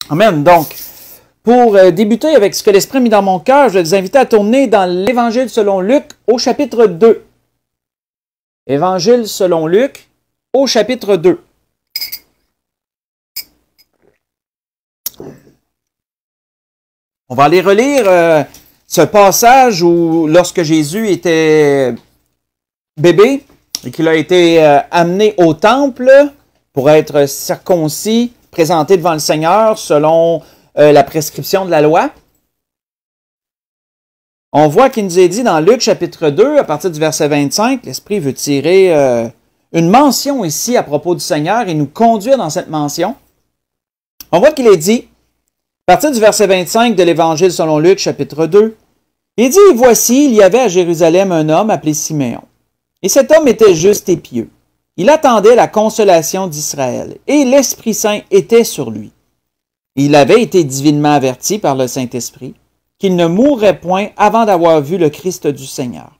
Amen. Donc, pour débuter avec ce que l'Esprit a mis dans mon cœur, je vais vous inviter à tourner dans l'Évangile selon Luc au chapitre 2. Évangile selon Luc au chapitre 2. On va aller relire ce passage où, lorsque Jésus était bébé et qu'il a été amené au temple pour être circoncis, présenté devant le Seigneur selon la prescription de la loi. On voit qu'il nous est dit dans Luc chapitre 2, à partir du verset 25, l'Esprit veut tirer une mention ici à propos du Seigneur et nous conduire dans cette mention. On voit qu'il est dit, à partir du verset 25 de l'Évangile selon Luc chapitre 2, il dit, « Voici, il y avait à Jérusalem un homme appelé Siméon. Et cet homme était juste et pieux. Il attendait la consolation d'Israël, et l'Esprit Saint était sur lui. Il avait été divinement averti par le Saint-Esprit qu'il ne mourrait point avant d'avoir vu le Christ du Seigneur.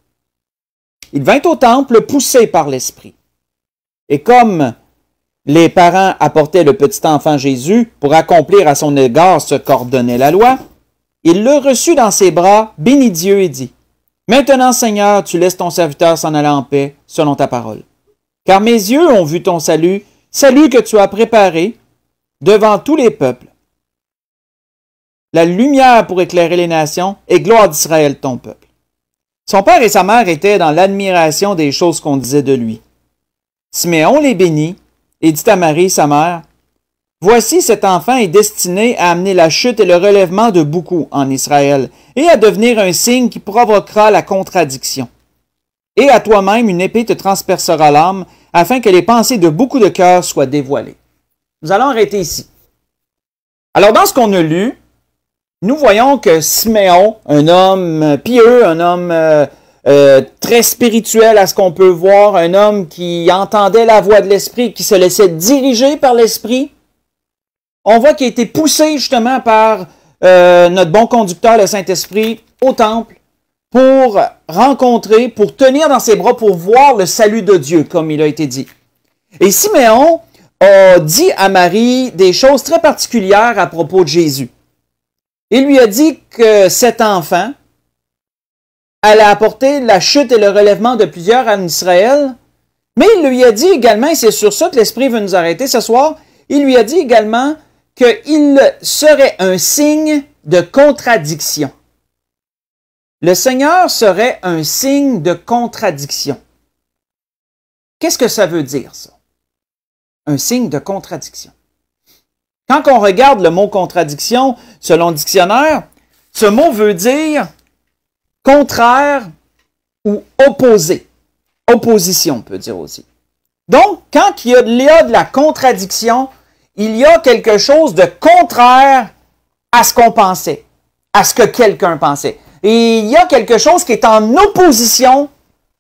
Il vint au temple poussé par l'Esprit. Et comme les parents apportaient le petit enfant Jésus pour accomplir à son égard ce qu'ordonnait la loi, il le reçut dans ses bras, bénit Dieu et dit, « Maintenant, Seigneur, tu laisses ton serviteur s'en aller en paix, selon ta parole. Car mes yeux ont vu ton salut, salut que tu as préparé devant tous les peuples. La lumière pour éclairer les nations et gloire d'Israël, ton peuple. » Son père et sa mère étaient dans l'admiration des choses qu'on disait de lui. Siméon les bénit et dit à Marie, sa mère, « Voici, cet enfant est destiné à amener la chute et le relèvement de beaucoup en Israël, et à devenir un signe qui provoquera la contradiction. Et à toi-même, une épée te transpercera l'âme, afin que les pensées de beaucoup de cœurs soient dévoilées. » Nous allons arrêter ici. Alors, dans ce qu'on a lu, nous voyons que Siméon, un homme pieux, un homme très spirituel à ce qu'on peut voir, un homme qui entendait la voix de l'Esprit, qui se laissait diriger par l'Esprit, on voit qu'il a été poussé justement par notre bon conducteur, le Saint-Esprit, au temple pour rencontrer, pour tenir dans ses bras, pour voir le salut de Dieu, comme il a été dit. Et Siméon a dit à Marie des choses très particulières à propos de Jésus. Il lui a dit que cet enfant allait apporter la chute et le relèvement de plusieurs en Israël, mais il lui a dit également, et c'est sur ça que l'Esprit veut nous arrêter ce soir, il lui a dit également qu'il serait un signe de contradiction. Le Seigneur serait un signe de contradiction. Qu'est-ce que ça veut dire, ça? Un signe de contradiction. Quand on regarde le mot contradiction, selon le dictionnaire, ce mot veut dire contraire ou opposé. Opposition, on peut dire aussi. Donc, quand il y a de la contradiction, il y a quelque chose de contraire à ce qu'on pensait, à ce que quelqu'un pensait. Et il y a quelque chose qui est en opposition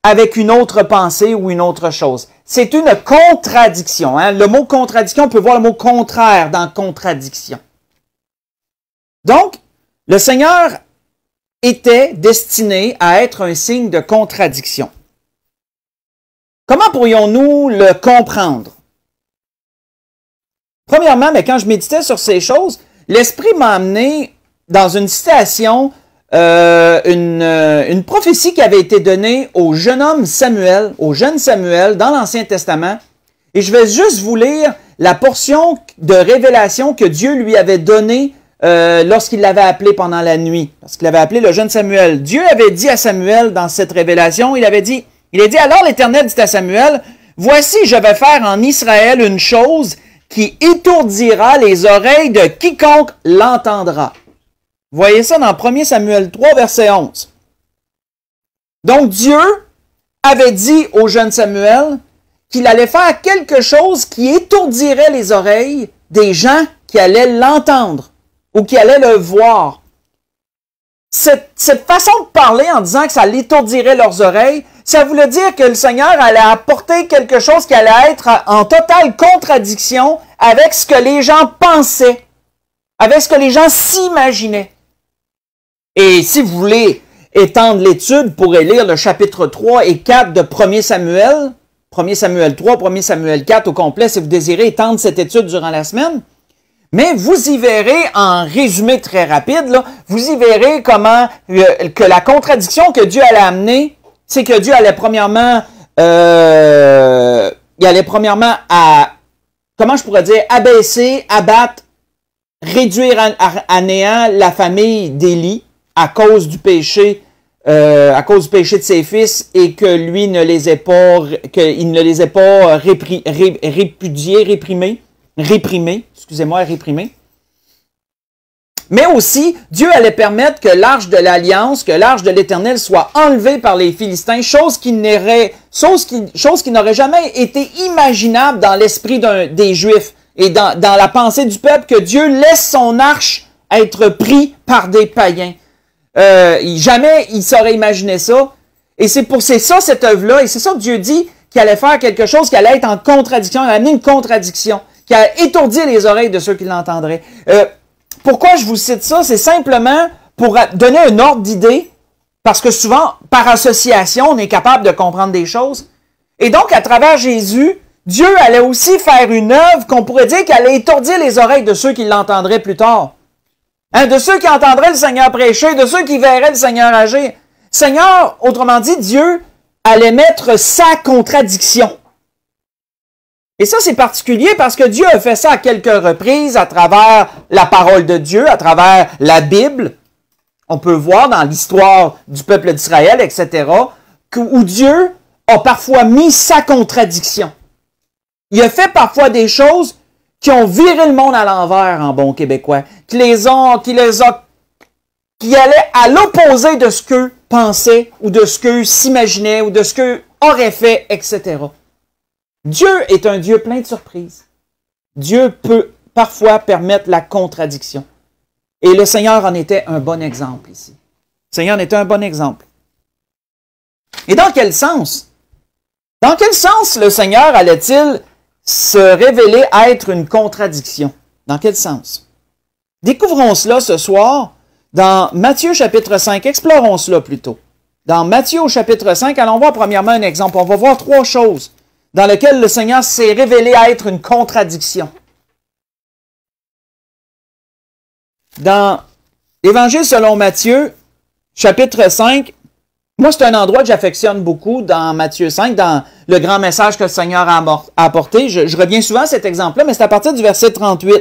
avec une autre pensée ou une autre chose. C'est une contradiction. Hein? Le mot contradiction, on peut voir le mot contraire dans contradiction. Donc, le Seigneur était destiné à être un signe de contradiction. Comment pourrions-nous le comprendre? Premièrement, mais quand je méditais sur ces choses, l'Esprit m'a amené dans une citation, une prophétie qui avait été donnée au jeune homme Samuel, au jeune Samuel dans l'Ancien Testament. Et je vais juste vous lire la portion de révélation que Dieu lui avait donnée lorsqu'il l'avait appelé pendant la nuit. Lorsqu'il avait appelé le jeune Samuel. Dieu avait dit à Samuel dans cette révélation, il a dit, alors l'Éternel dit à Samuel, « Voici, je vais faire en Israël une chose qui étourdira les oreilles de quiconque l'entendra. » Vous voyez ça dans 1 Samuel 3, verset 11. Donc Dieu avait dit au jeune Samuel qu'il allait faire quelque chose qui étourdirait les oreilles des gens qui allaient l'entendre ou qui allaient le voir. Cette façon de parler en disant que ça l'étourdirait leurs oreilles, ça voulait dire que le Seigneur allait apporter quelque chose qui allait être en totale contradiction avec ce que les gens pensaient, avec ce que les gens s'imaginaient. Et si vous voulez étendre l'étude, vous pourrez lire le chapitre 3 et 4 de 1 Samuel, 1 Samuel 3, 1 Samuel 4 au complet, si vous désirez étendre cette étude durant la semaine. Mais vous y verrez, en résumé très rapide, là, vous y verrez comment que la contradiction que Dieu allait amener, c'est que Dieu allait premièrement, comment je pourrais dire, abaisser, abattre, réduire à néant la famille d'Élie à cause du péché de ses fils et que lui ne les ait pas, qu'il ne les ait pas réprimés. Mais aussi, Dieu allait permettre que l'arche de l'Alliance, que l'arche de l'Éternel soit enlevée par les Philistins, chose qui n'aurait jamais été imaginable dans l'esprit des Juifs et dans la pensée du peuple, que Dieu laisse son arche être pris par des païens. Jamais il saurait imaginer ça. Et c'est ça cette œuvre-là, et c'est ça que Dieu dit qu'il allait faire quelque chose qui allait être en contradiction, il allait amener une contradiction, qui allait étourdir les oreilles de ceux qui l'entendraient. Pourquoi je vous cite ça? C'est simplement pour donner un ordre d'idée, parce que souvent, par association, on est capable de comprendre des choses. Et donc, à travers Jésus, Dieu allait aussi faire une œuvre qu'on pourrait dire qu'elle allait étourdir les oreilles de ceux qui l'entendraient plus tard. Hein, de ceux qui entendraient le Seigneur prêcher, de ceux qui verraient le Seigneur agir. Seigneur, autrement dit, Dieu allait mettre sa contradiction. Et ça, c'est particulier parce que Dieu a fait ça à quelques reprises à travers la parole de Dieu, à travers la Bible. On peut voir dans l'histoire du peuple d'Israël, etc., où Dieu a parfois mis sa contradiction. Il a fait parfois des choses qui ont viré le monde à l'envers en bon québécois, qui allaient à l'opposé de ce qu'eux pensaient, ou de ce qu'eux s'imaginaient, ou de ce qu'eux auraient fait, etc. Dieu est un Dieu plein de surprises. Dieu peut parfois permettre la contradiction. Et le Seigneur en était un bon exemple ici. Le Seigneur en était un bon exemple. Et dans quel sens? Dans quel sens le Seigneur allait-il se révéler être une contradiction? Dans quel sens? Découvrons cela ce soir dans Matthieu chapitre 5. Explorons cela plutôt. Dans Matthieu au chapitre 5, allons voir premièrement un exemple. On va voir trois choses dans lesquelles le Seigneur s'est révélé être une contradiction. Dans l'Évangile selon Matthieu, chapitre 5, moi c'est un endroit que j'affectionne beaucoup dans Matthieu 5, dans le grand message que le Seigneur a apporté. Je reviens souvent à cet exemple-là, mais c'est à partir du verset 38.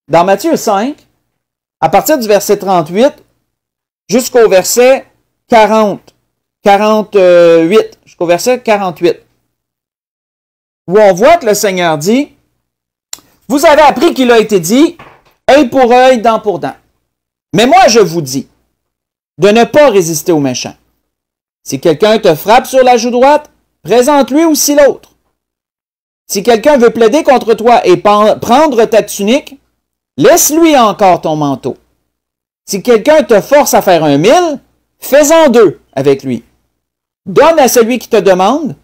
Dans Matthieu 5, à partir du verset 38 jusqu'au verset 48, jusqu'au verset 48, où on voit que le Seigneur dit, « Vous avez appris qu'il a été dit, œil pour œil, dent pour dent. Mais moi, je vous dis, de ne pas résister aux méchants. Si quelqu'un te frappe sur la joue droite, présente-lui aussi l'autre. Si quelqu'un veut plaider contre toi et prendre ta tunique, laisse-lui encore ton manteau. Si quelqu'un te force à faire 1 000, fais-en 2 avec lui. Donne à celui qui te demande,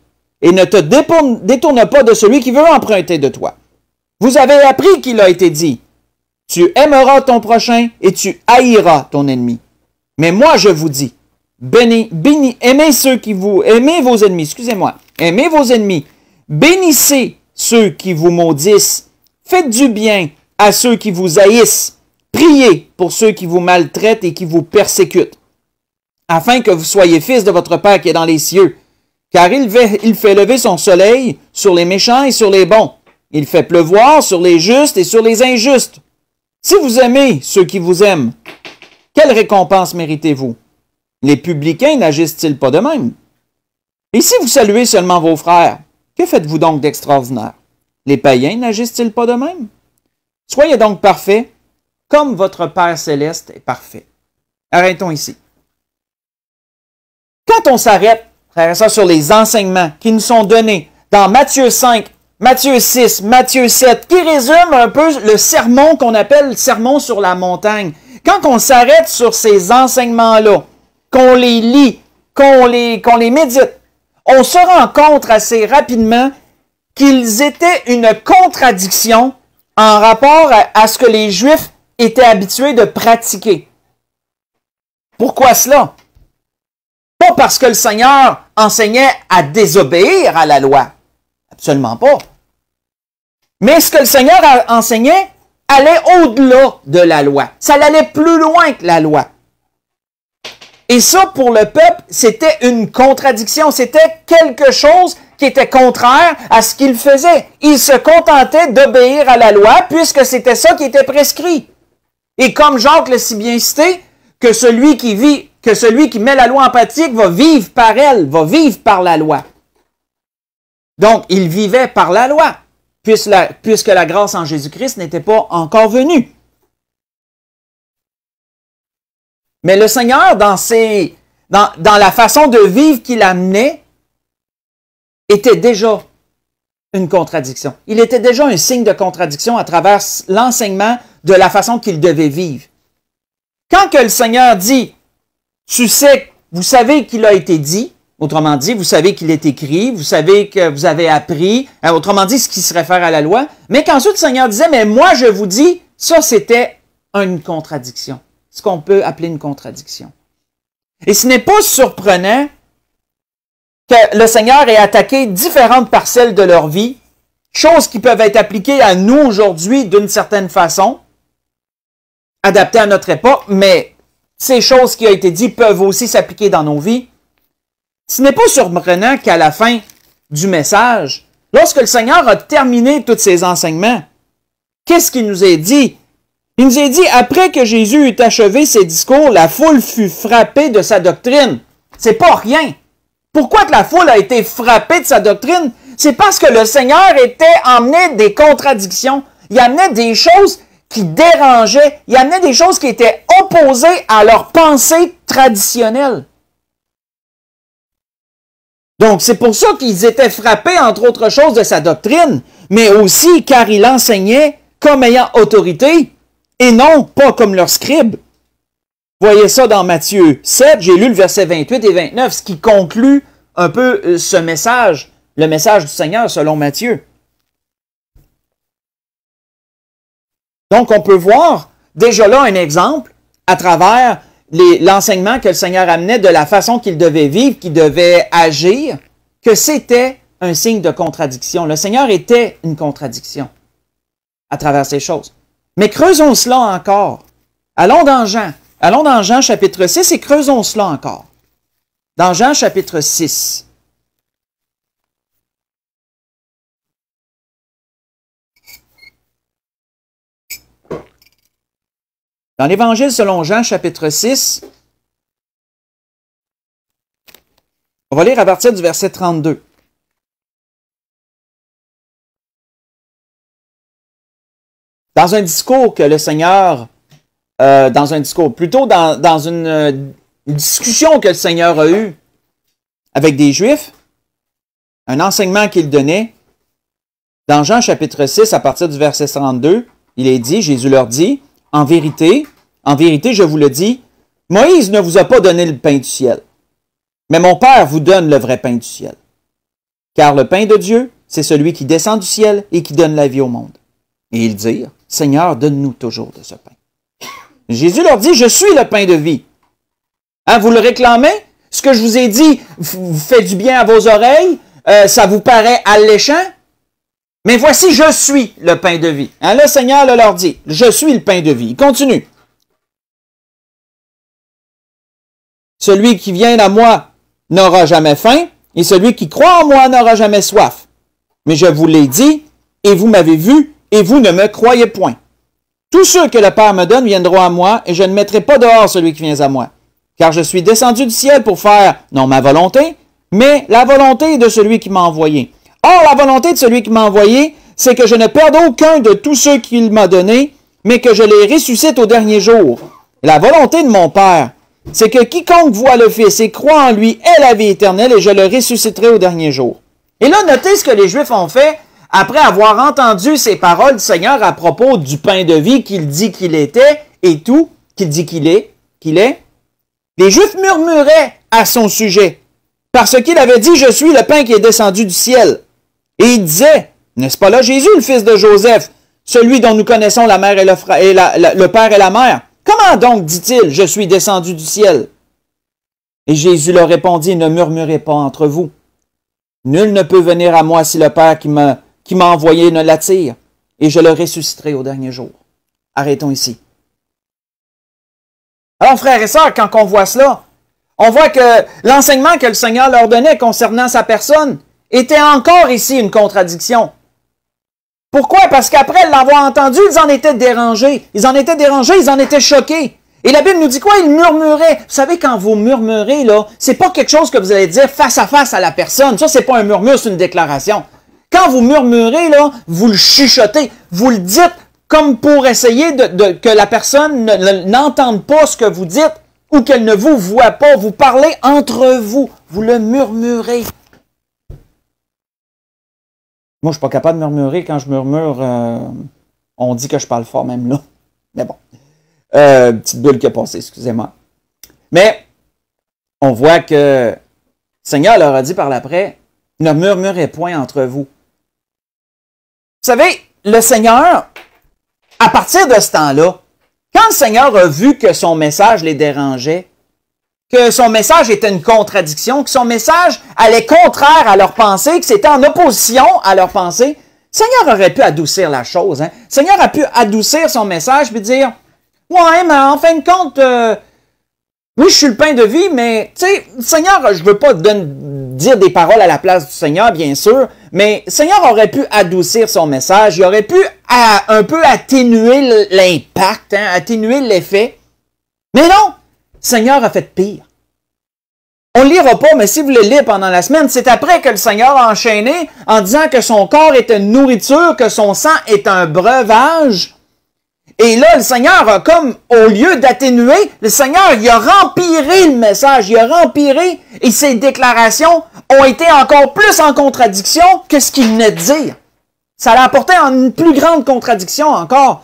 et ne te détourne pas de celui qui veut emprunter de toi. Vous avez appris qu'il a été dit, tu aimeras ton prochain et tu haïras ton ennemi. Mais moi, je vous dis, aimez vos ennemis, aimez vos ennemis, bénissez ceux qui vous maudissent, faites du bien à ceux qui vous haïssent, priez pour ceux qui vous maltraitent et qui vous persécutent, afin que vous soyez fils de votre Père qui est dans les cieux. Car il fait lever son soleil sur les méchants et sur les bons. Il fait pleuvoir sur les justes et sur les injustes. Si vous aimez ceux qui vous aiment, quelle récompense méritez-vous? Les publicains n'agissent-ils pas de même? Et si vous saluez seulement vos frères, que faites-vous donc d'extraordinaire? Les païens n'agissent-ils pas de même? Soyez donc parfaits, comme votre Père céleste est parfait. Arrêtons ici. Quand on s'arrête, ça sur les enseignements qui nous sont donnés dans Matthieu 5, Matthieu 6, Matthieu 7, qui résument un peu le sermon qu'on appelle le sermon sur la montagne. Quand on s'arrête sur ces enseignements-là, qu'on les lit, qu'on les médite, on se rend compte assez rapidement qu'ils étaient une contradiction en rapport à ce que les Juifs étaient habitués de pratiquer. Pourquoi cela? Pas parce que le Seigneur enseignait à désobéir à la loi. Absolument pas. Mais ce que le Seigneur enseignait allait au-delà de la loi. Ça allait plus loin que la loi. Et ça, pour le peuple, c'était une contradiction. C'était quelque chose qui était contraire à ce qu'il faisait. Il se contentait d'obéir à la loi puisque c'était ça qui était prescrit. Et comme Jacques l'a si bien cité, que celui qui met la loi en pratique va vivre par elle, va vivre par la loi. Donc, il vivait par la loi, puisque la grâce en Jésus-Christ n'était pas encore venue. Mais le Seigneur, dans la façon de vivre qu'il amenait, était déjà une contradiction. Il était déjà un signe de contradiction à travers l'enseignement de la façon qu'il devait vivre. Quand que le Seigneur dit, vous savez qu'il a été dit, autrement dit, vous savez qu'il est écrit, vous savez que vous avez appris, autrement dit, ce qui se réfère à la loi, mais qu'ensuite le Seigneur disait, mais moi je vous dis, ça c'était une contradiction. Ce qu'on peut appeler une contradiction. Et ce n'est pas surprenant que le Seigneur ait attaqué différentes parcelles de leur vie, choses qui peuvent être appliquées à nous aujourd'hui d'une certaine façon, adaptées à notre époque, mais ces choses qui ont été dites peuvent aussi s'appliquer dans nos vies. Ce n'est pas surprenant qu'à la fin du message, lorsque le Seigneur a terminé tous ses enseignements, qu'est-ce qu'il nous a dit? Il nous a dit, après que Jésus eut achevé ses discours, la foule fut frappée de sa doctrine. C'est pas rien. Pourquoi que la foule a été frappée de sa doctrine? C'est parce que le Seigneur emmenait des contradictions. Il amenait des choses qui dérangeaient. Il amenait des choses qui étaient opposées à leur pensée traditionnelle. Donc, c'est pour ça qu'ils étaient frappés, entre autres choses, de sa doctrine, mais aussi car il enseignait comme ayant autorité, et non pas comme leurs scribes. Voyez ça dans Matthieu 7, j'ai lu le verset 28 et 29, ce qui conclut un peu ce message, le message du Seigneur selon Matthieu. Donc, on peut voir déjà là un exemple à travers l'enseignement que le Seigneur amenait de la façon qu'il devait vivre, qu'il devait agir, que c'était un signe de contradiction. Le Seigneur était une contradiction à travers ces choses. Mais creusons cela encore. Allons dans Jean. Allons dans Jean chapitre 6 et creusons cela encore. Dans Jean chapitre 6. Dans l'Évangile selon Jean chapitre 6, on va lire à partir du verset 32. Dans un discours que le Seigneur, dans une discussion que le Seigneur a eue avec des Juifs, un enseignement qu'il donnait, dans Jean chapitre 6, à partir du verset 32, il est dit, Jésus leur dit, en vérité, je vous le dis, Moïse ne vous a pas donné le pain du ciel, mais mon Père vous donne le vrai pain du ciel. Car le pain de Dieu, c'est celui qui descend du ciel et qui donne la vie au monde. Et ils dirent, Seigneur, donne-nous toujours de ce pain. Jésus leur dit, je suis le pain de vie. Hein, vous le réclamez? Ce que je vous ai dit vous fait du bien à vos oreilles? Ça vous paraît alléchant? Mais voici, je suis le pain de vie. Hein, le Seigneur leur dit, je suis le pain de vie. Il continue. Celui qui vient à moi n'aura jamais faim, et celui qui croit en moi n'aura jamais soif. Mais je vous l'ai dit, et vous m'avez vu, et vous ne me croyez point. Tous ceux que le Père me donne viendront à moi, et je ne mettrai pas dehors celui qui vient à moi. Car je suis descendu du ciel pour faire, non ma volonté, mais la volonté de celui qui m'a envoyé. Or, la volonté de celui qui m'a envoyé, c'est que je ne perde aucun de tous ceux qu'il m'a donnés, mais que je les ressuscite au dernier jour. La volonté de mon Père, c'est que quiconque voit le Fils et croit en lui ait la vie éternelle, et je le ressusciterai au dernier jour. Et là, notez ce que les Juifs ont fait après avoir entendu ces paroles du Seigneur à propos du pain de vie qu'il dit qu'il était et tout, qu'il dit qu'il est. Les Juifs murmuraient à son sujet, parce qu'il avait dit, je suis le pain qui est descendu du ciel. Et il disait, n'est-ce pas là Jésus, le fils de Joseph, celui dont nous connaissons la mère et le père et la mère? Comment donc, dit-il, je suis descendu du ciel? Et Jésus leur répondit, ne murmurez pas entre vous. Nul ne peut venir à moi si le Père qui m'a envoyé ne l'attire, et je le ressusciterai au dernier jour. Arrêtons ici. Alors, frères et sœurs, quand on voit cela, on voit que l'enseignement que le Seigneur leur donnait concernant sa personne était encore ici une contradiction. Pourquoi? Parce qu'après l'avoir entendu, ils en étaient dérangés. Ils en étaient dérangés, ils en étaient choqués. Et la Bible nous dit quoi? Ils murmuraient. Vous savez, quand vous murmurez, là, c'est pas quelque chose que vous allez dire face à la personne. Ça, c'est pas un murmure, c'est une déclaration. Quand vous murmurez, là, vous le chuchotez. Vous le dites comme pour essayer que la personne n'entende pas ce que vous dites ou qu'elle ne vous voit pas. Vous parlez entre vous. Vous le murmurez. Moi, je suis pas capable de murmurer. Quand je murmure, on dit que je parle fort même là. Mais bon. Petite bulle qui a passé, excusez-moi. Mais, on voit que le Seigneur leur a dit par l'après, ne murmurez point entre vous. Vous savez, le Seigneur, à partir de ce temps-là, quand le Seigneur a vu que son message les dérangeait, que son message était une contradiction, que son message allait contraire à leur pensée, que c'était en opposition à leur pensée, le Seigneur aurait pu adoucir la chose. Hein? Le Seigneur a pu adoucir son message et dire, « Ouais, mais en fin de compte, oui, je suis le pain de vie, mais, tu sais, le Seigneur, je veux pas dire des paroles à la place du Seigneur, bien sûr, mais le Seigneur aurait pu adoucir son message, il aurait pu un peu atténuer l'impact, hein, atténuer l'effet. Mais non! Le Seigneur a fait pire. On ne le lira pas, mais si vous le lisez pendant la semaine, c'est après que le Seigneur a enchaîné en disant que son corps est une nourriture, que son sang est un breuvage. Et là, le Seigneur a comme, au lieu d'atténuer, le Seigneur, il a empiré le message, il a empiré, et ses déclarations ont été encore plus en contradiction que ce qu'il venait de dire. Ça l'a apporté en une plus grande contradiction encore.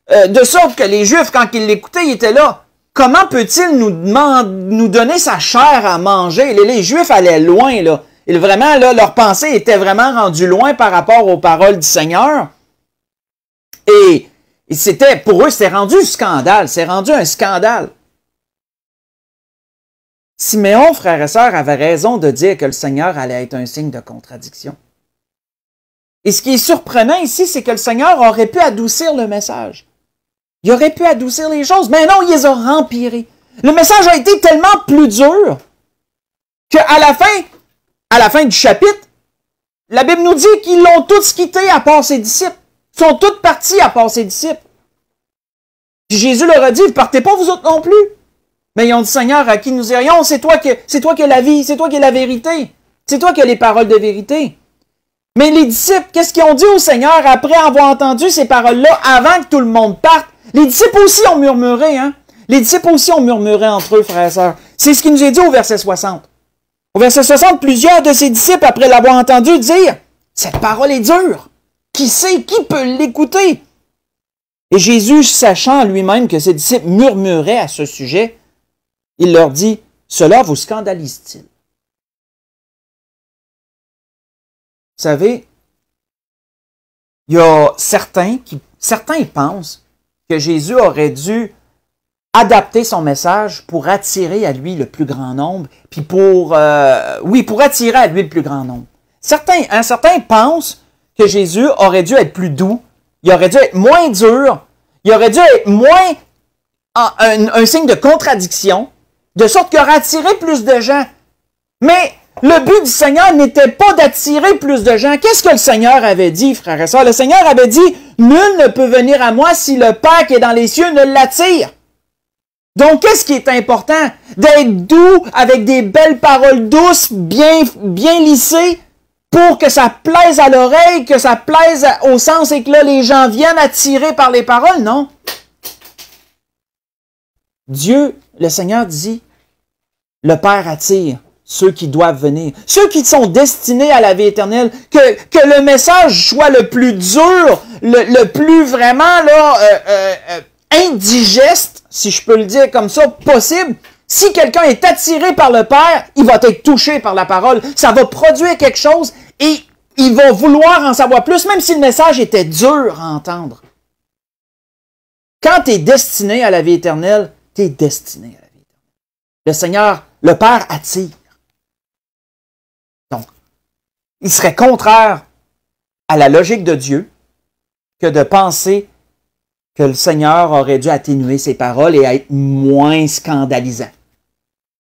De sorte que les Juifs, quand ils l'écoutaient, ils étaient là. Comment peut-il nous donner sa chair à manger? Les Juifs allaient loin, là. Et vraiment, là, leur pensée était vraiment rendue loin par rapport aux paroles du Seigneur. Et c'était, pour eux, c'était rendu un scandale. C'est rendu un scandale. Siméon, frères et sœurs, avait raison de dire que le Seigneur allait être un signe de contradiction. Et ce qui est surprenant ici, c'est que le Seigneur aurait pu adoucir le message. Il aurait pu adoucir les choses, mais non, il les a empirées. Le message a été tellement plus dur qu'à la fin du chapitre, la Bible nous dit qu'ils l'ont tous quitté à part ses disciples. Ils sont tous partis à part ses disciples. Puis Jésus leur a dit, ne partez pas vous autres non plus. Mais ils ont dit, Seigneur, à qui nous irions? C'est toi qui as la vie, c'est toi qui as la vérité. C'est toi qui as les paroles de vérité. Mais les disciples, qu'est-ce qu'ils ont dit au Seigneur après avoir entendu ces paroles-là, avant que tout le monde parte? Les disciples aussi ont murmuré, hein? Les disciples aussi ont murmuré entre eux, frères et sœurs. C'est ce qu'il nous est dit au verset 60. Au verset 60, plusieurs de ses disciples, après l'avoir entendu dire, « Cette parole est dure. Qui sait, qui peut l'écouter? » Et Jésus, sachant lui-même que ses disciples murmuraient à ce sujet, il leur dit, « Cela vous scandalise-t-il? » Vous savez, il y a certains pensent que Jésus aurait dû adapter son message pour attirer à lui le plus grand nombre, puis pour attirer à lui le plus grand nombre. Certains pensent que Jésus aurait dû être plus doux, il aurait dû être moins dur, il aurait dû être moins un signe de contradiction, de sorte qu'il aurait attiré plus de gens. Mais le but du Seigneur n'était pas d'attirer plus de gens. Qu'est-ce que le Seigneur avait dit, frères et sœurs? Le Seigneur avait dit, « Nul ne peut venir à moi si le Père qui est dans les cieux ne l'attire. » Donc, qu'est-ce qui est important? D'être doux, avec des belles paroles douces, bien lissées, pour que ça plaise à l'oreille, que ça plaise au sens et que là, les gens viennent attirés par les paroles? Non. Dieu, le Seigneur dit, le Père attire ceux qui doivent venir, ceux qui sont destinés à la vie éternelle, que le message soit le plus dur, le plus vraiment là indigeste, si je peux le dire comme ça, possible. Si quelqu'un est attiré par le Père, il va être touché par la parole. Ça va produire quelque chose et il va vouloir en savoir plus, même si le message était dur à entendre. Quand tu es destiné à la vie éternelle, tu es destiné à la vie éternelle. Le Seigneur, le Père attire. Donc, il serait contraire à la logique de Dieu que de penser que le Seigneur aurait dû atténuer ses paroles et être moins scandalisant.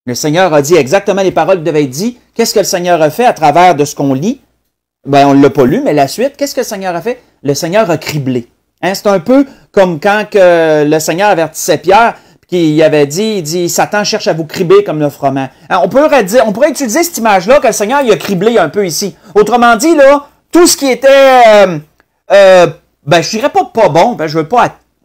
Le Seigneur a dit exactement les paroles qui devaient être dites. Qu'est-ce que le Seigneur a fait à travers de ce qu'on lit? Ben, on ne l'a pas lu, mais la suite, qu'est-ce que le Seigneur a fait? Le Seigneur a criblé. Hein, c'est un peu comme quand que le Seigneur avertissait Pierre, qui avait dit, il dit, Satan cherche à vous cribler comme le froment. Hein, on pourrait utiliser cette image-là que le Seigneur il a criblé un peu ici. Autrement dit, là, tout ce qui était, je dirais pas bon,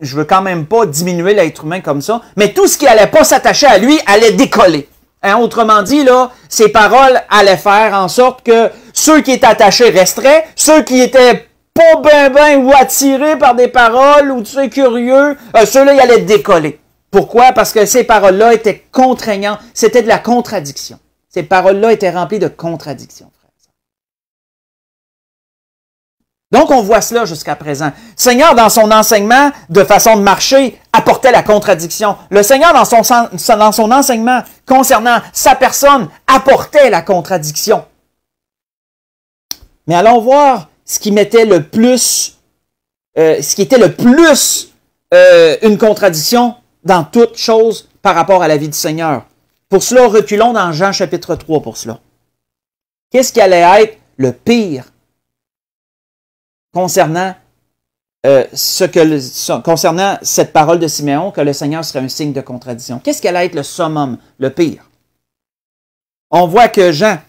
je veux quand même pas diminuer l'être humain comme ça, mais tout ce qui allait pas s'attacher à lui allait décoller. Hein, autrement dit, là, ces paroles allaient faire en sorte que ceux qui étaient attachés resteraient, ceux qui étaient pas ben ou attirés par des paroles ou curieux, ceux-là, ils allaient décoller. Pourquoi? Parce que ces paroles-là étaient contraignantes. C'était de la contradiction. Ces paroles-là étaient remplies de contradictions, frères. Donc, on voit cela jusqu'à présent. Le Seigneur, dans son enseignement de façon de marcher, apportait la contradiction. Le Seigneur, dans son enseignement concernant sa personne, apportait la contradiction. Mais allons voir ce qui était le plus une contradiction dans toute chose par rapport à la vie du Seigneur. Pour cela, reculons dans Jean chapitre 3 pour cela. Qu'est-ce qui allait être le pire concernant cette parole de Siméon, que le Seigneur serait un signe de contradiction? Qu'est-ce qui allait être le summum, le pire? On voit que Jean,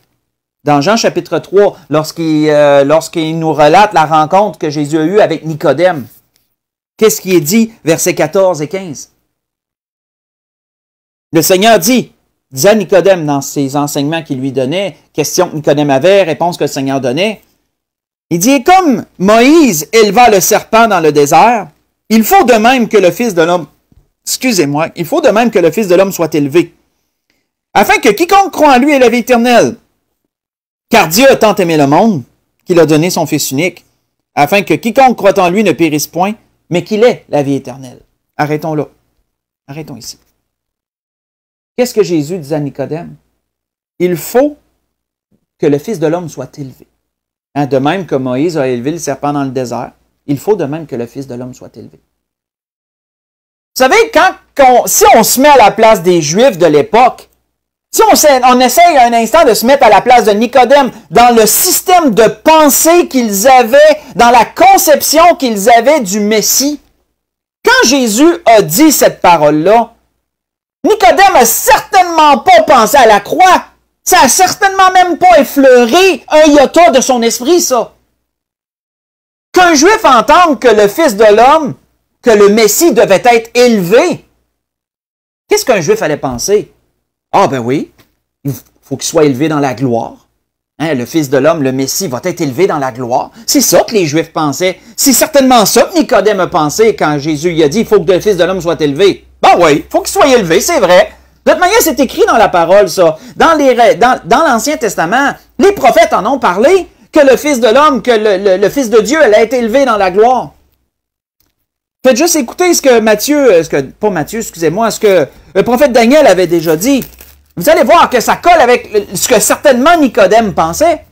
dans Jean chapitre 3, lorsqu'il nous relate la rencontre que Jésus a eue avec Nicodème, qu'est-ce qui est dit, versets 14 et 15? Le Seigneur dit à Nicodème dans ses enseignements qu'il lui donnait, question que Nicodème avait, réponse que le Seigneur donnait, il dit, « Comme Moïse éleva le serpent dans le désert, il faut de même que le Fils de l'homme, il faut de même que le Fils de l'homme soit élevé, afin que quiconque croit en lui ait la vie éternelle. Car Dieu a tant aimé le monde qu'il a donné son Fils unique, afin que quiconque croit en lui ne périsse point, mais qu'il ait la vie éternelle. » Arrêtons là. Arrêtons ici. Qu'est-ce que Jésus disait à Nicodème? Il faut que le Fils de l'homme soit élevé. Hein, de même que Moïse a élevé le serpent dans le désert, il faut de même que le Fils de l'homme soit élevé. Vous savez, si on se met à la place des Juifs de l'époque, si on essaye un instant de se mettre à la place de Nicodème, dans le système de pensée qu'ils avaient, dans la conception qu'ils avaient du Messie, quand Jésus a dit cette parole-là, Nicodème n'a certainement pas pensé à la croix. Ça n'a certainement même pas effleuré un iota de son esprit, ça. Qu'un Juif entende que le Fils de l'homme, que le Messie devait être élevé, qu'est-ce qu'un Juif allait penser? Ah ben oui, il faut qu'il soit élevé dans la gloire. Hein, le Fils de l'homme, le Messie, va être élevé dans la gloire. C'est ça que les Juifs pensaient. C'est certainement ça que Nicodème a pensé quand Jésus lui a dit « Il faut que le Fils de l'homme soit élevé. » Ben oui, il faut qu'il soit élevé, c'est vrai. De toute manière, c'est écrit dans la parole, ça. Dans l'Ancien Testament, les prophètes en ont parlé, que le Fils de l'homme, que le Fils de Dieu, elle a été élevé dans la gloire. Faites juste écouter ce que le prophète Daniel avait déjà dit. Vous allez voir que ça colle avec ce que certainement Nicodème pensait.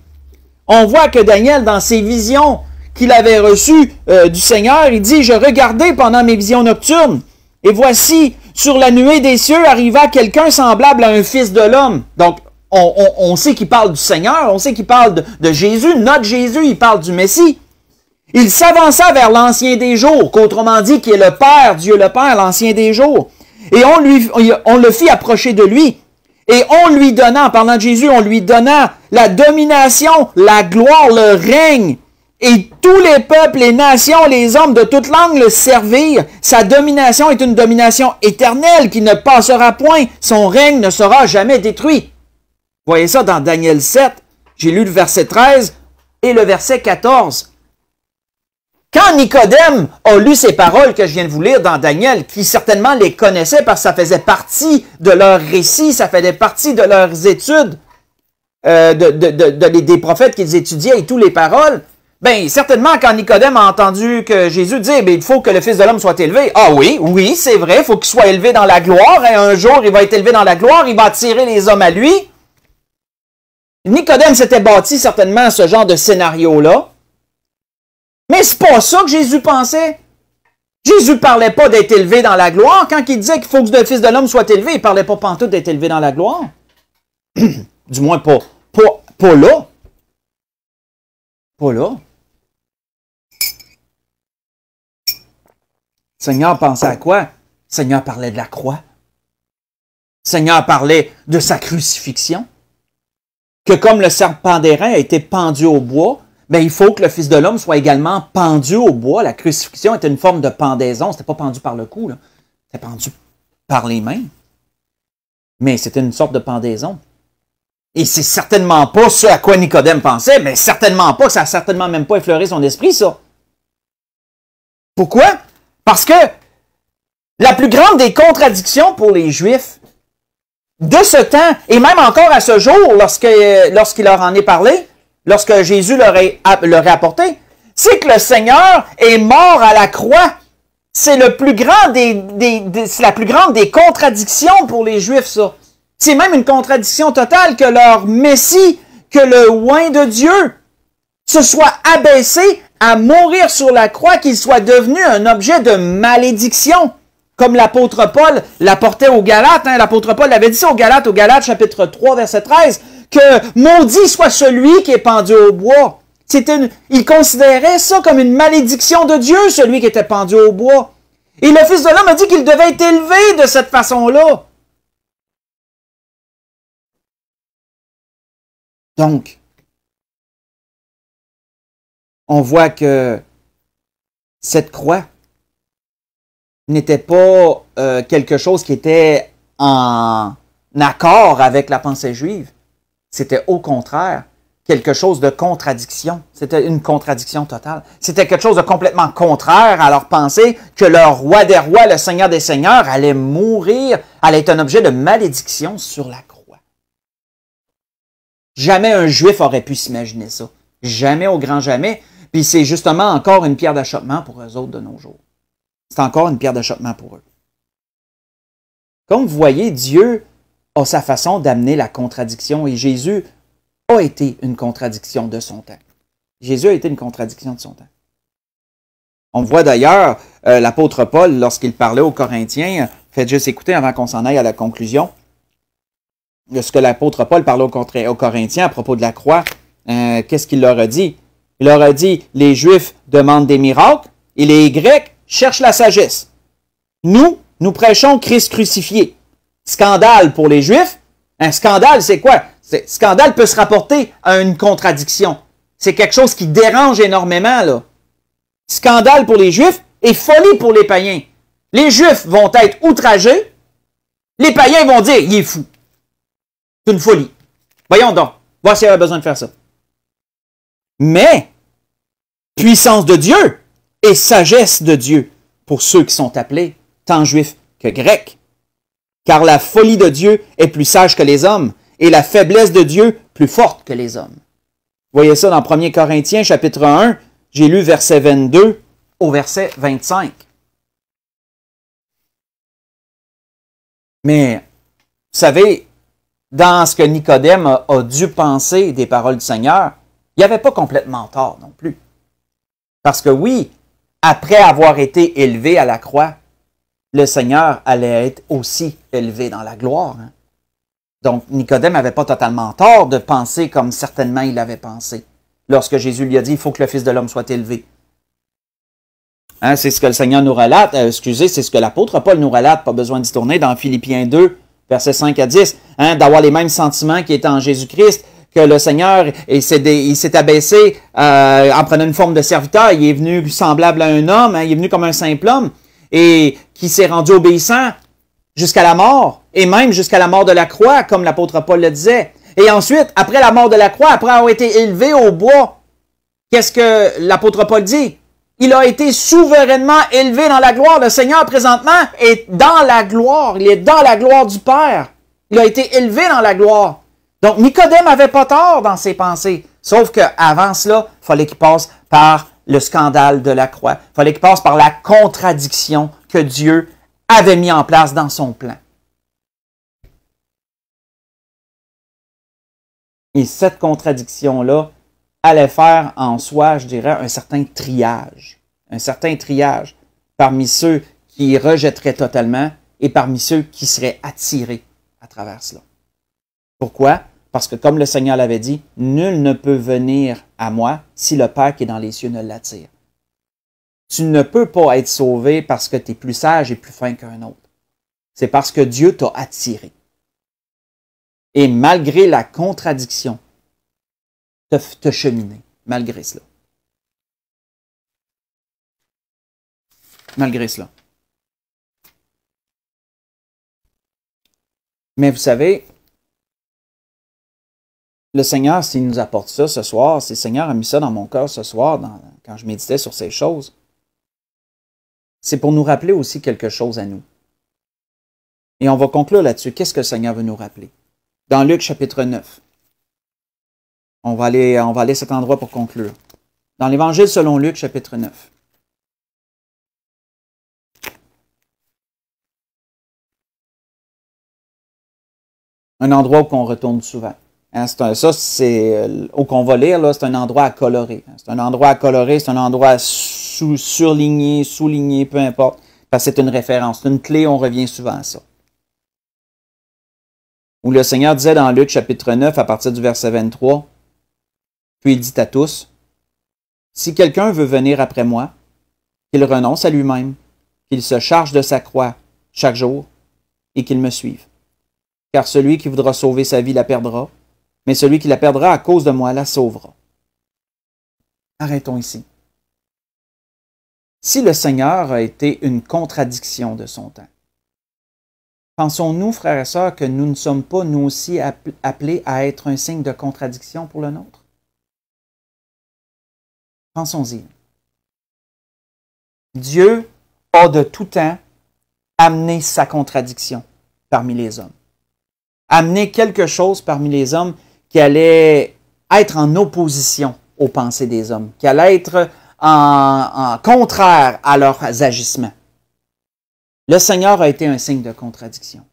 On voit que Daniel, dans ses visions qu'il avait reçues du Seigneur, il dit « Je regardais pendant mes visions nocturnes, et voici, sur la nuée des cieux arriva quelqu'un semblable à un fils de l'homme. » Donc, on sait qu'il parle du Seigneur, on sait qu'il parle de Jésus, notre Jésus, il parle du Messie. Il s'avança vers l'Ancien des jours, qu'autrement dit, qui est le Père, Dieu le Père, l'Ancien des jours. Et on le fit approcher de lui. Et on lui donna, en parlant de Jésus, on lui donna la domination, la gloire, le règne. Et tous les peuples, les nations, les hommes de toute langue le servirent. Sa domination est une domination éternelle qui ne passera point. Son règne ne sera jamais détruit. Vous voyez ça dans Daniel 7. J'ai lu le verset 13 et le verset 14. Quand Nicodème a lu ces paroles que je viens de vous lire dans Daniel, qui certainement les connaissait parce que ça faisait partie de leur récit, ça faisait partie de leurs études, des prophètes qu'ils étudiaient et toutes les paroles, bien, certainement, quand Nicodème a entendu que Jésus dit, bien, il faut que le Fils de l'homme soit élevé. Ah oui, c'est vrai, il faut qu'il soit élevé dans la gloire, et un jour, il va être élevé dans la gloire, il va attirer les hommes à lui. Nicodème s'était bâti certainement ce genre de scénario-là. Mais c'est pas ça que Jésus pensait. Jésus ne parlait pas d'être élevé dans la gloire. Quand il disait qu'il faut que le Fils de l'homme soit élevé, il ne parlait pas pantoute d'être élevé dans la gloire. Du moins, pas là. Pas là. Le Seigneur pensait à quoi? Le Seigneur parlait de la croix. Le Seigneur parlait de sa crucifixion. Que comme le serpent d'airain a été pendu au bois, ben, il faut que le Fils de l'homme soit également pendu au bois. La crucifixion était une forme de pendaison. C'était pas pendu par le cou, là. C'était pendu par les mains. Mais c'était une sorte de pendaison. Et c'est certainement pas ce à quoi Nicodème pensait, mais certainement pas, ça n'a certainement même pas effleuré son esprit, ça. Pourquoi? Parce que la plus grande des contradictions pour les Juifs de ce temps, et même encore à ce jour, lorsqu'il leur en est parlé, lorsque Jésus leur a apporté, c'est que le Seigneur est mort à la croix. C'est le plus grand c'est la plus grande des contradictions pour les Juifs, ça. C'est même une contradiction totale que leur Messie, que le oint de Dieu, se soit abaissé à mourir sur la croix, qu'il soit devenu un objet de malédiction. Comme l'apôtre Paul l'apportait aux Galates. Hein, l'apôtre Paul l'avait dit aux Galates chapitre 3, verset 13, que maudit soit celui qui est pendu au bois. Il considérait ça comme une malédiction de Dieu, celui qui était pendu au bois. Et le Fils de l'homme a dit qu'il devait être élevé de cette façon-là. Donc, on voit que cette croix n'était pas quelque chose qui était en accord avec la pensée juive. C'était au contraire quelque chose de contradiction. C'était une contradiction totale. C'était quelque chose de complètement contraire à leur pensée que le roi des rois, le Seigneur des seigneurs, allait mourir, allait être un objet de malédiction sur la croix. Jamais un Juif aurait pu s'imaginer ça. Jamais au grand jamais. Puis c'est justement encore une pierre d'achoppement pour eux autres de nos jours. C'est encore une pierre d'achoppement pour eux. Comme vous voyez, Dieu a sa façon d'amener la contradiction et Jésus a été une contradiction de son temps. Jésus a été une contradiction de son temps. On voit d'ailleurs l'apôtre Paul, lorsqu'il parlait aux Corinthiens, faites juste écouter avant qu'on s'en aille à la conclusion, de ce que l'apôtre Paul parlait aux Corinthiens à propos de la croix. Qu'est-ce qu'il leur a dit? Il leur a dit, les Juifs demandent des miracles et les Grecs cherchent la sagesse. Nous prêchons Christ crucifié. Scandale pour les Juifs. Un scandale, c'est quoi? Scandale peut se rapporter à une contradiction. C'est quelque chose qui dérange énormément, là. Scandale pour les Juifs et folie pour les païens. Les Juifs vont être outragés. Les païens vont dire, il est fou. C'est une folie. Voyons donc. Voir s'il y avait besoin de faire ça. Mais, puissance de Dieu et sagesse de Dieu pour ceux qui sont appelés, tant juifs que grecs. Car la folie de Dieu est plus sage que les hommes et la faiblesse de Dieu plus forte que les hommes. Vous voyez ça dans 1 Corinthiens chapitre 1, j'ai lu verset 22 au verset 25. Mais, vous savez, dans ce que Nicodème a dû penser des paroles du Seigneur, il n'y avait pas complètement tort non plus. Parce que oui, après avoir été élevé à la croix, le Seigneur allait être aussi élevé dans la gloire. Hein? Donc, Nicodème n'avait pas totalement tort de penser comme certainement il avait pensé. Lorsque Jésus lui a dit, il faut que le Fils de l'homme soit élevé. Hein, c'est ce que le Seigneur nous relate, c'est ce que l'apôtre Paul nous relate, pas besoin d'y tourner, dans Philippiens 2, versets 5 à 10, hein, d'avoir les mêmes sentiments qui étaient en Jésus-Christ, que le Seigneur il s'est abaissé en prenant une forme de serviteur, il est venu semblable à un homme, hein, il est venu comme un simple homme, et qui s'est rendu obéissant jusqu'à la mort, et même jusqu'à la mort de la croix, comme l'apôtre Paul le disait. Et ensuite, après la mort de la croix, après avoir été élevé au bois, qu'est-ce que l'apôtre Paul dit? Il a été souverainement élevé dans la gloire. Le Seigneur, présentement, est dans la gloire. Il est dans la gloire du Père. Il a été élevé dans la gloire. Donc, Nicodème n'avait pas tort dans ses pensées. Sauf qu'avant cela, il fallait qu'il passe par le scandale de la croix. Il fallait qu'il passe par la contradiction que Dieu avait mis en place dans son plan. Et cette contradiction-là allait faire en soi, je dirais, un certain triage. Un certain triage. parmi ceux qui rejetteraient totalement et parmi ceux qui seraient attirés à travers cela. Pourquoi? Parce que comme le Seigneur l'avait dit, nul ne peut venir à moi si le Père qui est dans les cieux ne l'attire. Tu ne peux pas être sauvé parce que tu es plus sage et plus fin qu'un autre. C'est parce que Dieu t'a attiré. Et malgré la contradiction, te cheminer, malgré cela. Malgré cela. Mais vous savez, le Seigneur, s'il nous apporte ça ce soir, si le Seigneur a mis ça dans mon cœur ce soir, quand je méditais sur ces choses, c'est pour nous rappeler aussi quelque chose à nous. Et on va conclure là-dessus. Qu'est-ce que le Seigneur veut nous rappeler? Dans Luc chapitre 9. On va aller à cet endroit pour conclure. Dans l'Évangile selon Luc chapitre 9. Un endroit où on retourne souvent. Hein, où qu'on va lire, là, c'est un endroit à colorer. C'est un endroit à colorer, c'est un endroit surligné, souligné, peu importe. Parce que c'est une référence, c'est une clé, on revient souvent à ça. Où le Seigneur disait dans Luc chapitre 9, à partir du verset 23, puis il dit à tous, « Si quelqu'un veut venir après moi, qu'il renonce à lui-même, qu'il se charge de sa croix chaque jour et qu'il me suive. Car celui qui voudra sauver sa vie la perdra, mais celui qui la perdra à cause de moi la sauvera. » Arrêtons ici. Si le Seigneur a été une contradiction de son temps, pensons-nous, frères et sœurs, que nous ne sommes pas, nous aussi, appelés à être un signe de contradiction pour le nôtre? Pensons-y. Dieu a de tout temps amené sa contradiction parmi les hommes. Amené quelque chose parmi les hommes qui allait être en opposition aux pensées des hommes, qui allait être en contraire à leurs agissements. Le Seigneur a été un signe de contradiction.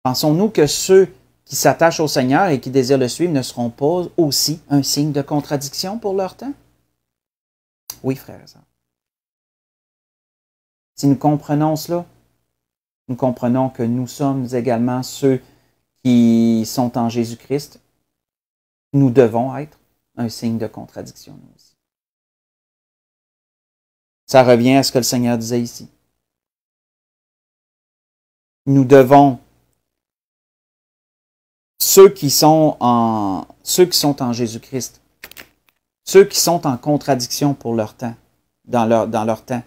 Pensons-nous que ceux qui s'attachent au Seigneur et qui désirent le suivre ne seront pas aussi un signe de contradiction pour leur temps? Oui, frères et sœurs. Si nous comprenons cela, nous comprenons que nous sommes également ceux qui sont en Jésus-Christ. Nous devons être un signe de contradiction, nous aussi. Ça revient à ce que le Seigneur disait ici. Nous devons, ceux qui sont en Jésus-Christ, ceux qui sont en contradiction pour leur temps, dans leur temps,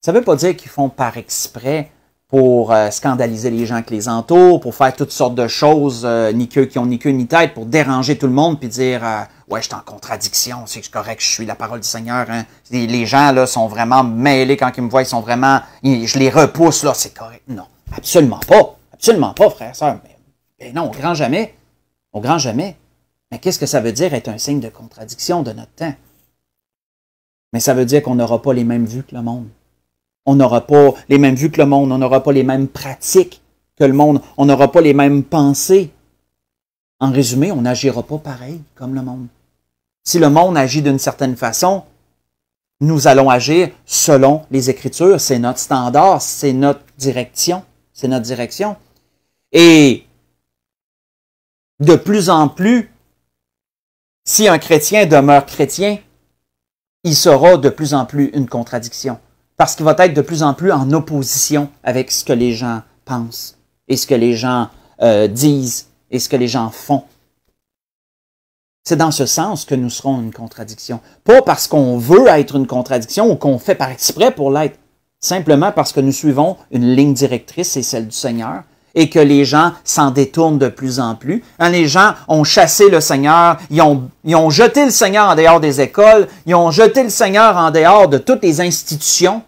ça ne veut pas dire qu'ils font par exprès pour scandaliser les gens qui les entourent, pour faire toutes sortes de choses qui ont ni queue ni tête, pour déranger tout le monde, puis dire ouais, je suis en contradiction, c'est correct, je suis la parole du Seigneur. Hein. Les gens là sont vraiment mêlés quand ils me voient, je les repousse, là, c'est correct. Non, absolument pas, frère, sœur. Mais non, au grand jamais. Au grand jamais. Mais qu'est-ce que ça veut dire être un signe de contradiction de notre temps? Mais ça veut dire qu'on n'aura pas les mêmes vues que le monde. On n'aura pas les mêmes vues que le monde, on n'aura pas les mêmes pratiques que le monde, on n'aura pas les mêmes pensées. En résumé, on n'agira pas pareil comme le monde. Si le monde agit d'une certaine façon, nous allons agir selon les Écritures. C'est notre standard, c'est notre direction. C'est notre direction. Et de plus en plus, si un chrétien demeure chrétien, il sera de plus en plus une contradiction. Parce qu'il va être de plus en plus en opposition avec ce que les gens pensent et ce que les gens disent et ce que les gens font. C'est dans ce sens que nous serons une contradiction. Pas parce qu'on veut être une contradiction ou qu'on fait par exprès pour l'être. Simplement parce que nous suivons une ligne directrice, c'est celle du Seigneur, et que les gens s'en détournent de plus en plus. Hein, les gens ont chassé le Seigneur, ils ont jeté le Seigneur en dehors des écoles, ils ont jeté le Seigneur en dehors de toutes les institutions,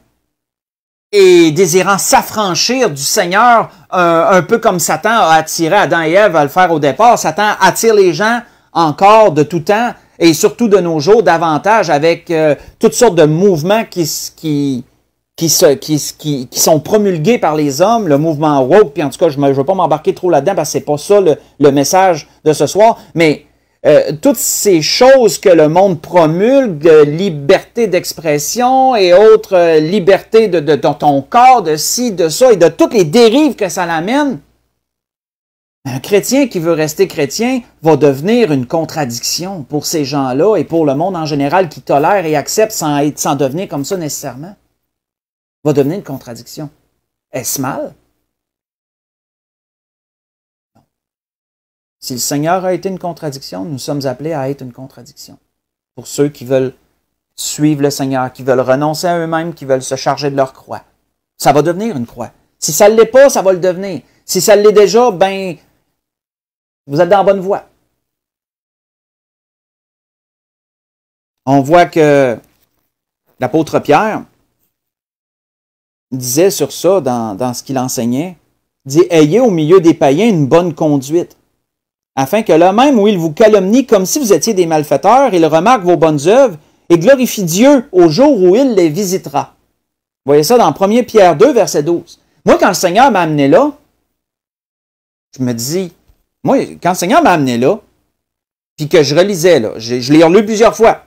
et désirant s'affranchir du Seigneur, un peu comme Satan a attiré Adam et Ève à le faire au départ. Satan attire les gens encore de tout temps, et surtout de nos jours, davantage avec toutes sortes de mouvements qui sont promulgués par les hommes, le mouvement woke, puis en tout cas, je ne veux pas m'embarquer trop là-dedans parce que c'est pas ça le message de ce soir, mais toutes ces choses que le monde promulgue, de liberté d'expression et autres liberté de ton corps, de ci, de ça, et de toutes les dérives que ça l'amène, un chrétien qui veut rester chrétien va devenir une contradiction pour ces gens-là et pour le monde en général qui tolère et accepte sans devenir comme ça nécessairement. Va devenir une contradiction. Est-ce mal? Non. Si le Seigneur a été une contradiction, nous sommes appelés à être une contradiction. Pour ceux qui veulent suivre le Seigneur, qui veulent renoncer à eux-mêmes, qui veulent se charger de leur croix. Ça va devenir une croix. Si ça ne l'est pas, ça va le devenir. Si ça l'est déjà, ben, vous êtes dans la bonne voie. On voit que l'apôtre Pierre disait sur ça dans ce qu'il enseignait. Il dit « Ayez au milieu des païens une bonne conduite, afin que là même où ils vous calomnient comme si vous étiez des malfaiteurs, ils remarquent vos bonnes œuvres et glorifient Dieu au jour où il les visitera. » Vous voyez ça dans 1 Pierre 2, verset 12. Moi, quand le Seigneur m'a amené là, je me dis, moi, quand le Seigneur m'a amené là, puis que je relisais, là, je l'ai relu plusieurs fois,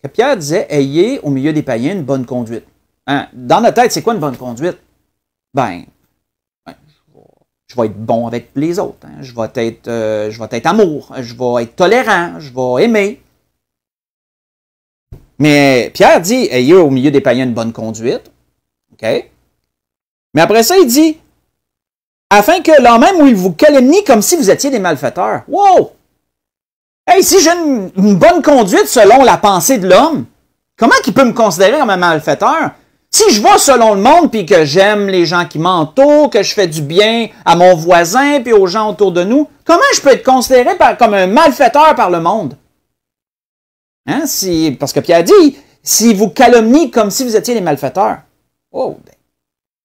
que Pierre disait « Ayez au milieu des païens une bonne conduite. » Hein? Dans notre tête, c'est quoi une bonne conduite? Ben je vais être bon avec les autres. Hein? Je vais être amour. Je vais être tolérant. Je vais aimer. Mais Pierre dit « Ayez au milieu des païens une bonne conduite. » OK? Mais après ça, il dit « Afin que là même où ils vous calomnient comme si vous étiez des malfaiteurs. » Wow! Hey, si j'ai une bonne conduite selon la pensée de l'homme, comment il peut me considérer comme un malfaiteur? Si je vais selon le monde, puis que j'aime les gens qui m'entourent, que je fais du bien à mon voisin, puis aux gens autour de nous, comment je peux être considéré comme un malfaiteur par le monde? Hein? Parce que Pierre dit, si vous calomniez comme si vous étiez des malfaiteurs. Oh, ben,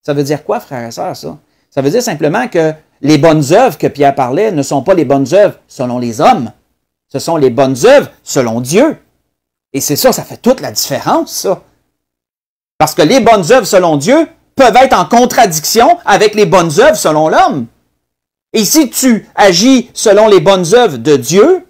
ça veut dire quoi, frères et sœurs, ça? Ça veut dire simplement que les bonnes œuvres que Pierre parlait ne sont pas les bonnes œuvres selon les hommes. Ce sont les bonnes œuvres selon Dieu. Et c'est ça, ça fait toute la différence, ça. Parce que les bonnes œuvres selon Dieu peuvent être en contradiction avec les bonnes œuvres selon l'homme. Et si tu agis selon les bonnes œuvres de Dieu,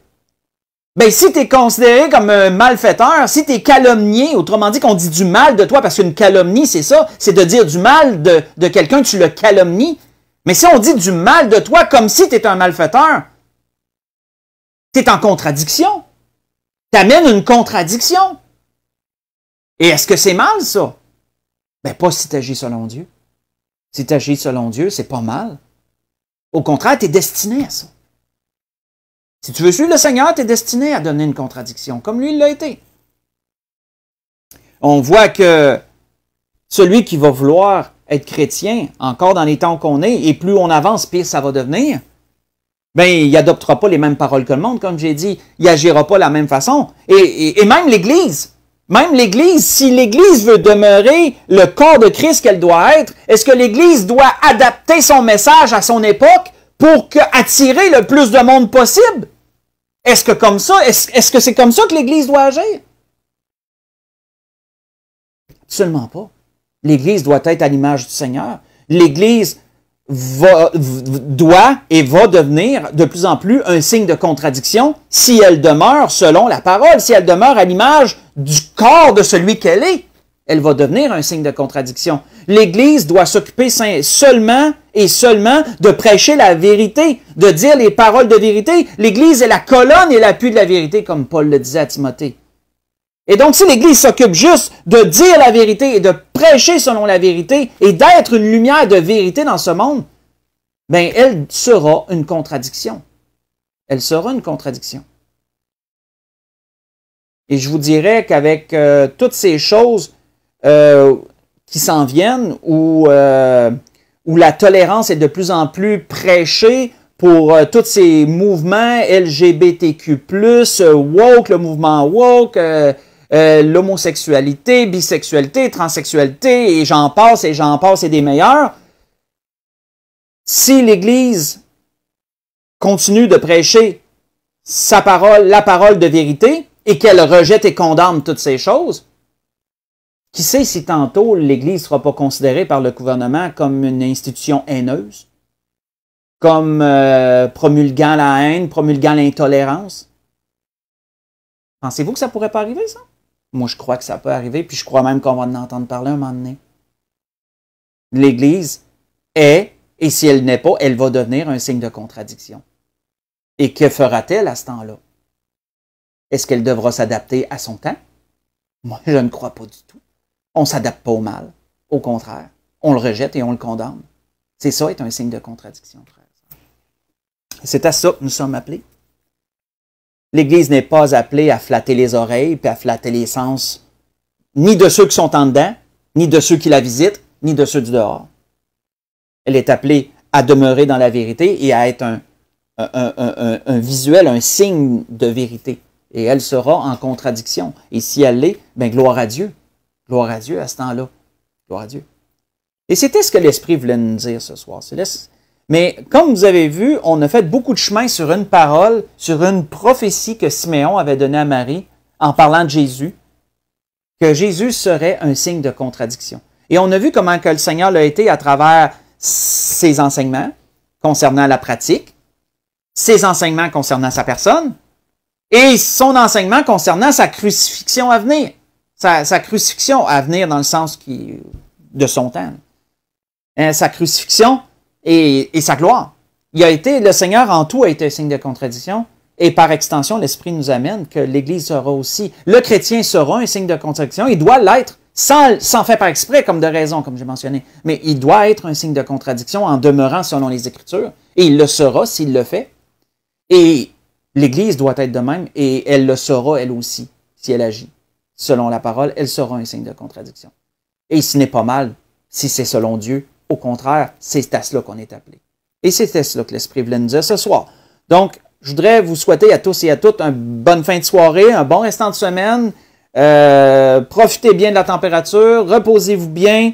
ben si tu es considéré comme un malfaiteur, si tu es calomnié, autrement dit qu'on dit du mal de toi, parce qu'une calomnie, c'est ça, c'est de dire du mal de quelqu'un, tu le calomnies. Mais si on dit du mal de toi comme si tu es un malfaiteur, tu es en contradiction. Tu amènes une contradiction. Et est-ce que c'est mal, ça? Ben, pas si tu agis selon Dieu. Si tu agis selon Dieu, c'est pas mal. Au contraire, tu es destiné à ça. Si tu veux suivre le Seigneur, tu es destiné à donner une contradiction, comme lui, il l'a été. On voit que celui qui va vouloir être chrétien, encore dans les temps qu'on est, et plus on avance, pire ça va devenir, ben, il n'adoptera pas les mêmes paroles que le monde, comme j'ai dit. Il n'agira pas de la même façon. Et même l'Église. Même l'Église, si l'Église veut demeurer le corps de Christ qu'elle doit être, est-ce que l'Église doit adapter son message à son époque pour attirer le plus de monde possible? Est-ce que comme ça, est-ce que c'est comme ça que l'Église doit agir? Absolument pas. L'Église doit être à l'image du Seigneur. L'Église doit et va devenir de plus en plus un signe de contradiction si elle demeure selon la parole, si elle demeure à l'image du corps de celui qu'elle est, elle va devenir un signe de contradiction. L'Église doit s'occuper seulement et seulement de prêcher la vérité, de dire les paroles de vérité. L'Église est la colonne et l'appui de la vérité, comme Paul le disait à Timothée. Et donc, si l'Église s'occupe juste de dire la vérité et de prêcher selon la vérité et d'être une lumière de vérité dans ce monde, ben, elle sera une contradiction. Elle sera une contradiction. Et je vous dirais qu'avec toutes ces choses qui s'en viennent, où la tolérance est de plus en plus prêchée pour tous ces mouvements LGBTQ+, woke, le mouvement woke, l'homosexualité, bisexualité, transsexualité, et j'en passe, et des meilleurs. Si l'Église continue de prêcher sa parole, la parole de vérité, et qu'elle rejette et condamne toutes ces choses, qui sait si tantôt l'Église ne sera pas considérée par le gouvernement comme une institution haineuse, comme promulguant la haine, promulguant l'intolérance. Pensez-vous que ça pourrait pas arriver, ça? Moi, je crois que ça peut arriver, puis je crois même qu'on va en entendre parler un moment donné. L'Église est, et si elle n'est pas, elle va devenir un signe de contradiction. Et que fera-t-elle à ce temps-là? Est-ce qu'elle devra s'adapter à son temps? Moi, je ne crois pas du tout. On ne s'adapte pas au mal. Au contraire, on le rejette et on le condamne. C'est ça, être un signe de contradiction, frère. C'est à ça que nous sommes appelés. L'Église n'est pas appelée à flatter les oreilles puis à flatter les sens, ni de ceux qui sont en dedans, ni de ceux qui la visitent, ni de ceux du dehors. Elle est appelée à demeurer dans la vérité et à être un visuel, un signe de vérité. Et elle sera en contradiction. Et si elle l'est, bien, gloire à Dieu. Gloire à Dieu à ce temps-là. Gloire à Dieu. Et c'était ce que l'Esprit voulait nous dire ce soir. Mais comme vous avez vu, on a fait beaucoup de chemin sur une parole, sur une prophétie que Siméon avait donnée à Marie en parlant de Jésus, que Jésus serait un signe de contradiction. Et on a vu comment que le Seigneur l'a été à travers ses enseignements concernant la pratique, ses enseignements concernant sa personne, et son enseignement concernant sa crucifixion à venir. Sa crucifixion à venir dans le sens de son temps. Sa crucifixion et sa gloire. Le Seigneur en tout a été un signe de contradiction. Et par extension, l'Esprit nous amène que l'Église sera aussi. Le chrétien sera un signe de contradiction. Il doit l'être, sans faire par exprès, comme de raison, comme j'ai mentionné. Mais il doit être un signe de contradiction en demeurant selon les Écritures. Et il le sera s'il le fait. Et l'Église doit être de même, et elle le sera elle aussi, si elle agit. Selon la parole, elle sera un signe de contradiction. Et ce n'est pas mal, si c'est selon Dieu. Au contraire, c'est à cela qu'on est appelé. Et c'est à cela que l'Esprit voulait nous dire ce soir. Donc, je voudrais vous souhaiter à tous et à toutes une bonne fin de soirée, un bon restant de semaine. Profitez bien de la température, reposez-vous bien.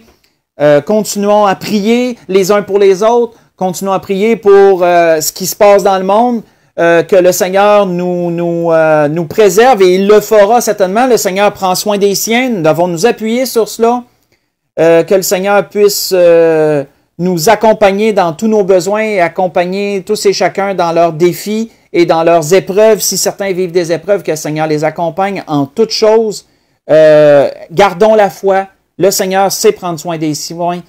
Continuons à prier les uns pour les autres. Continuons à prier pour ce qui se passe dans le monde. Que le Seigneur nous préserve et il le fera certainement. Le Seigneur prend soin des siens. Nous devons nous appuyer sur cela. Que le Seigneur puisse nous accompagner dans tous nos besoins et accompagner tous et chacun dans leurs défis et dans leurs épreuves. Si certains vivent des épreuves, que le Seigneur les accompagne en toutes choses. Gardons la foi. Le Seigneur sait prendre soin des siens.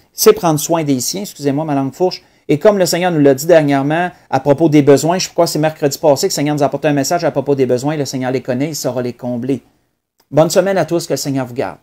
Excusez-moi, ma langue fourche. Et comme le Seigneur nous l'a dit dernièrement à propos des besoins, je crois que c'est mercredi passé que le Seigneur nous a apporté un message à propos des besoins. Le Seigneur les connaît, il saura les combler. Bonne semaine à tous, que le Seigneur vous garde.